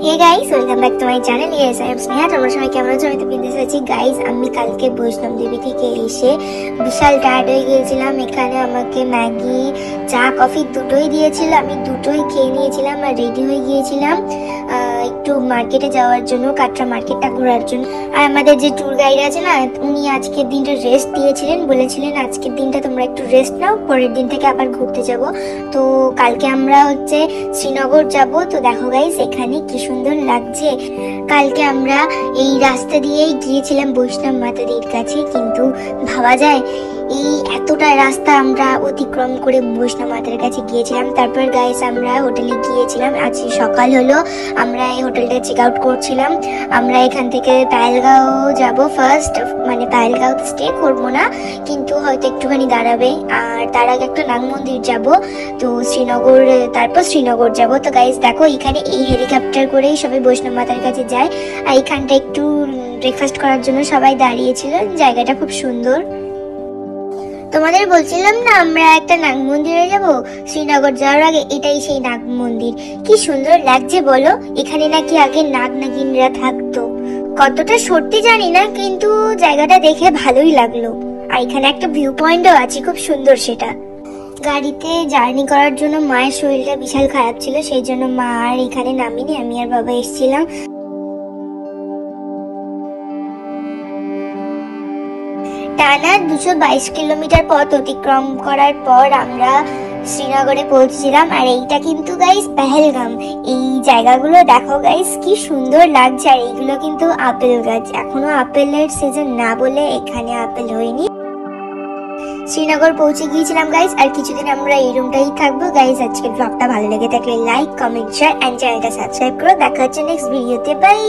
Hey guys, welcome back to my channel. Yes, I am Sneha. তোমরা সবাই কেমন আছো? আমি তো বিন্দাস আছি গাইস। আমি কালকে বৈষ্ণব দেবী থেকে এসে বিশাল টায়ার্ড হয়ে গিয়েছিলাম। এখানে আমাকে ম্যাগি, চা, কফি দুটোই দিয়েছিল। আমি দুটোই খেয়ে নিয়েছিলাম আর রেডি হয়ে গিয়েছিলাম একটু মার্কেটে যাওয়ার জন্য, কাটরা মার্কেটটা ঘোরার জন্য। আর আমাদের যে ট্যুর গাইড আছে না, উনি আজকের দিনটা রেস্ট দিয়েছিলেন, বলেছিলেন আজকের দিনটা তোমরা একটু রেস্ট নাও, পরের দিন থেকে আবার ঘুরতে যাব। তো কালকে আমরা হচ্ছে শ্রীনগর যাব। তো দেখো গাইস, এখানে কি সুন্দর লাগছে। কালকে আমরা এই রাস্তা দিয়েই গিয়েছিলাম বৈষ্ণব মাতাদির কাছে, কিন্তু ভাবা যায় এই এতটা রাস্তা আমরা অতিক্রম করে বৈষ্ণব মাতার কাছে গিয়েছিলাম। তারপর গাইস আমরা হোটেলে গিয়েছিলাম। আজ সকাল হলো, আমরা এই হোটেলটা চেক আউট করছিলাম। আমরা এখান থেকে পায়েলগাঁও যাব ফার্স্ট, মানে পায়েলগাঁও স্টে করবো না, কিন্তু হয়তো একটুখানি দাঁড়াবে। আর তার আগে একটা নাগ মন্দির যাব, তো শ্রীনগর, তারপর শ্রীনগর যাব। তো গাইস দেখো, এখানে এই হেলিকপ্টার করেই সবাই বৈষ্ণব মাতার কাছে যায়। আর এখানটা একটু ব্রেকফাস্ট করার জন্য সবাই দাঁড়িয়েছিল। জায়গাটা খুব সুন্দর। তোমাদের বলছিলাম না আমরা একটা নাগ মন্দিরে যাব শ্রীনগর যাওয়ার আগে, এটাই সেই নাগ মন্দির। কি সুন্দর লাগছে বলো। এখানে নাকি আগে নাগ নাগিনরা থাকতো। কতটা সত্যি জানি না, কিন্তু জায়গাটা দেখে ভালোই লাগলো। আর এখানে একটা ভিউ পয়েন্টও আছে, খুব সুন্দর সেটা। গাড়িতে জার্নি করার জন্য মায়ের শরীরটা বিশাল খারাপ ছিল, সেই জন্য মা আর এখানে নামিনি, আমি আর বাবা এসেছিলাম। টানা 222 কিলোমিটার পথ অতিক্রম করার পর আমরা শ্রীনগরে পৌঁছেছিলাম। আর এইটা কিন্তু গাইস পেহেলগাম। এই জায়গাগুলো দেখো গাইস, কি সুন্দর লাগছে। আর এইগুলো কিন্তু আপেল গাছ, এখনো আপেলের সিজন না বলে এখানে আপেল হয়নি। শ্রীনগর পৌঁছে গিয়েছিলাম গাইস, আর কিছুদিন আমরা এই রুমটাই থাকবো গাইস। আজকের ব্লগটা ভালো লেগে থাকলে লাইক, কমেন্ট, শেয়ার এন্ড চ্যানেলটা সাবস্ক্রাইব করো। দেখা হচ্ছে নেক্সট ভিডিওতে। বাই।